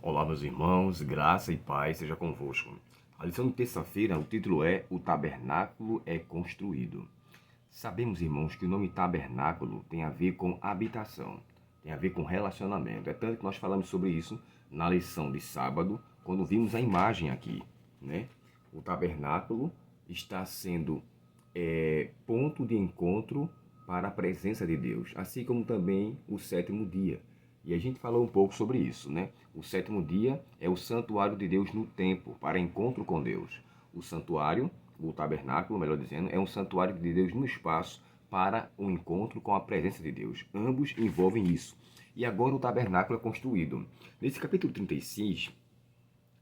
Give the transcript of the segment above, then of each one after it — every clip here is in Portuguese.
Olá, meus irmãos, graça e paz seja convosco. A lição de terça-feira, o título é O Tabernáculo é Construído. Sabemos, irmãos, que o nome tabernáculo tem a ver com habitação, tem a ver com relacionamento. É tanto que nós falamos sobre isso na lição de sábado, quando vimos a imagem aqui, né? O tabernáculo está sendo ponto de encontro para a presença de Deus, assim como também o sétimo dia. E a gente falou um pouco sobre isso, né? O sétimo dia é o santuário de Deus no templo, para encontro com Deus. O santuário, o tabernáculo, melhor dizendo, é um santuário de Deus no espaço para o encontro com a presença de Deus. Ambos envolvem isso. E agora o tabernáculo é construído. Nesse capítulo 36,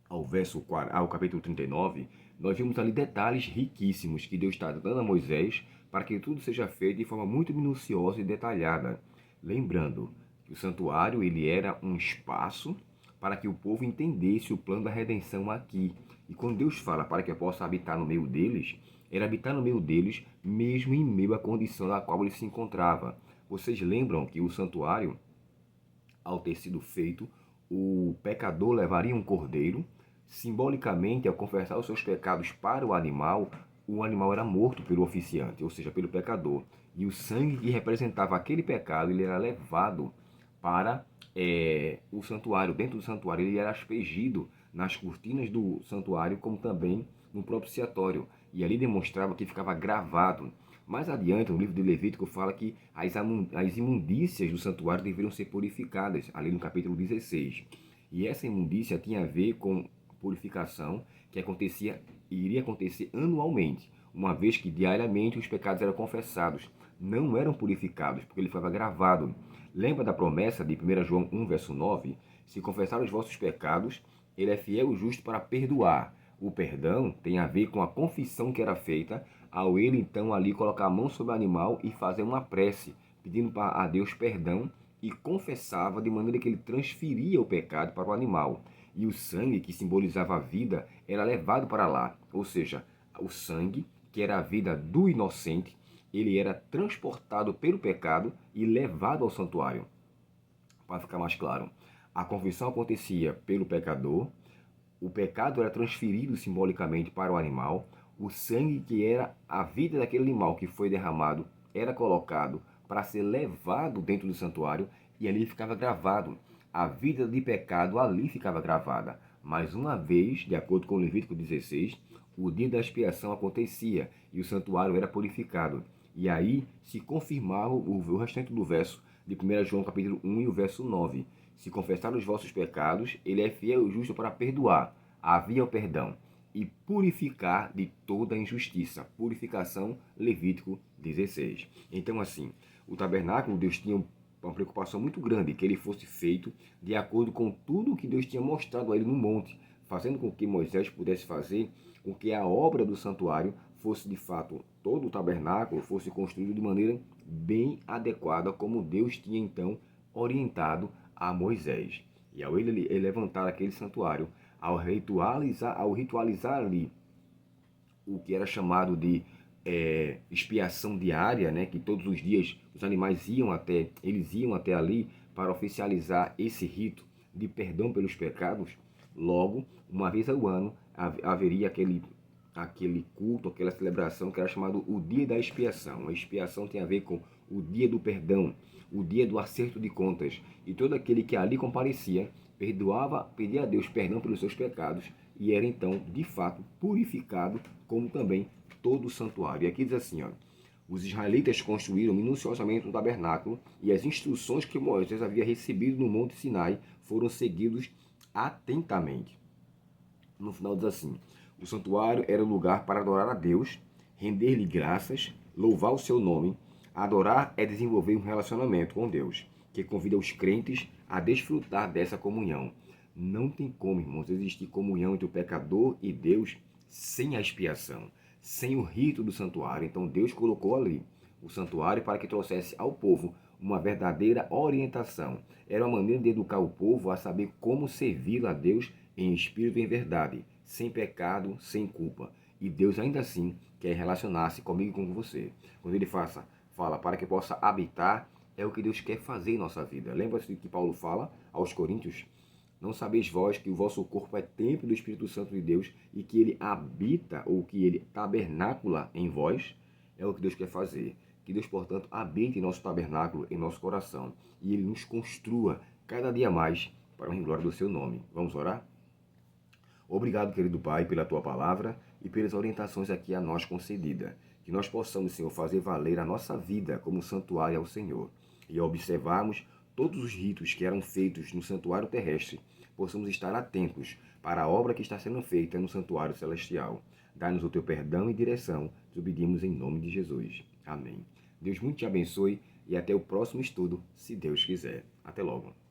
ao capítulo 39, nós vimos ali detalhes riquíssimos que Deus está dando a Moisés para que tudo seja feito de forma muito minuciosa e detalhada. Lembrando que o santuário ele era um espaço para que o povo entendesse o plano da redenção aqui. E quando Deus fala para que eu possa habitar no meio deles, era habitar no meio deles mesmo em meio à condição na qual ele se encontrava. Vocês lembram que o santuário, ao ter sido feito, o pecador levaria um cordeiro. Simbolicamente, ao confessar os seus pecados para o animal era morto pelo oficiante, ou seja, pelo pecador. E o sangue que representava aquele pecado, ele era levado para o santuário. Dentro do santuário, ele era aspergido nas cortinas do santuário, como também no propiciatório. E ali demonstrava que ficava gravado. Mais adiante, no livro de Levítico, fala que as imundícias do santuário deveriam ser purificadas, ali no capítulo 16. E essa imundícia tinha a ver com purificação que iria acontecer anualmente, uma vez que diariamente os pecados eram confessados, não eram purificados, porque ele ficava gravado. Lembra da promessa de 1 João 1, verso 9? Se confessar os vossos pecados, ele é fiel e justo para perdoar. O perdão tem a ver com a confissão que era feita, ao ele então ali colocar a mão sobre o animal e fazer uma prece, pedindo a Deus perdão, e confessava de maneira que ele transferia o pecado para o animal. E o sangue, que simbolizava a vida, era levado para lá. Ou seja, o sangue, que era a vida do inocente, ele era transportado pelo pecado e levado ao santuário. Para ficar mais claro, a confissão acontecia pelo pecador, o pecado era transferido simbolicamente para o animal, o sangue, que era a vida daquele animal que foi derramado, era colocado para ser levado dentro do santuário e ali ficava gravado. A vida de pecado ali ficava gravada. Mais uma vez, de acordo com Levítico 16, o dia da expiação acontecia e o santuário era purificado. E aí se confirmava o restante do verso de 1 João capítulo 1 e o verso 9. Se confessar os vossos pecados, ele é fiel e justo para perdoar. Havia o perdão e purificar de toda injustiça. Purificação, Levítico 16. Então, assim, o tabernáculo, Deus tinha uma preocupação muito grande, que ele fosse feito de acordo com tudo o que Deus tinha mostrado a ele no monte, fazendo com que Moisés pudesse fazer com que a obra do santuário fosse de fato, todo o tabernáculo fosse construído de maneira bem adequada, como Deus tinha então orientado a Moisés. E ao ele levantar aquele santuário, ao ritualizar ali o que era chamado de expiação diária, né, que todos os dias os animais eles iam até ali para oficializar esse rito de perdão pelos pecados. Logo, uma vez ao ano, haveria aquele culto, aquela celebração que era chamado o dia da expiação. A expiação tem a ver com o dia do perdão, o dia do acerto de contas. E todo aquele que ali comparecia pedia a Deus perdão pelos seus pecados e era então, de fato, purificado, como também todo o santuário. E aqui diz assim, ó: os israelitas construíram minuciosamente o tabernáculo e as instruções que Moisés havia recebido no Monte Sinai foram seguidos atentamente. No final diz assim: o santuário era o lugar para adorar a Deus, render-lhe graças, louvar o seu nome. Adorar é desenvolver um relacionamento com Deus, que convida os crentes a desfrutar dessa comunhão. Não tem como, irmãos, existir comunhão entre o pecador e Deus sem a expiação, sem o rito do santuário. Então Deus colocou ali o santuário para que trouxesse ao povo uma verdadeira orientação. Era uma maneira de educar o povo a saber como servir a Deus em espírito e em verdade, sem pecado, sem culpa. E Deus ainda assim quer relacionar-se comigo e com você. Quando ele fala para que possa habitar, é o que Deus quer fazer em nossa vida. Lembra-se do que Paulo fala aos Coríntios? Não sabeis vós que o vosso corpo é templo do Espírito Santo de Deus e que ele habita ou que ele tabernácula em vós? É o que Deus quer fazer. Que Deus, portanto, habite em nosso tabernáculo, em nosso coração, e ele nos construa cada dia mais para a glória do seu nome. Vamos orar? Obrigado, querido Pai, pela tua palavra e pelas orientações aqui a nós concedida. Que nós possamos, Senhor, fazer valer a nossa vida como santuário ao Senhor. E ao observarmos todos os ritos que eram feitos no santuário terrestre, possamos estar atentos para a obra que está sendo feita no santuário celestial. Dá-nos o teu perdão e direção, te pedimos em nome de Jesus. Amém. Deus muito te abençoe e até o próximo estudo, se Deus quiser. Até logo.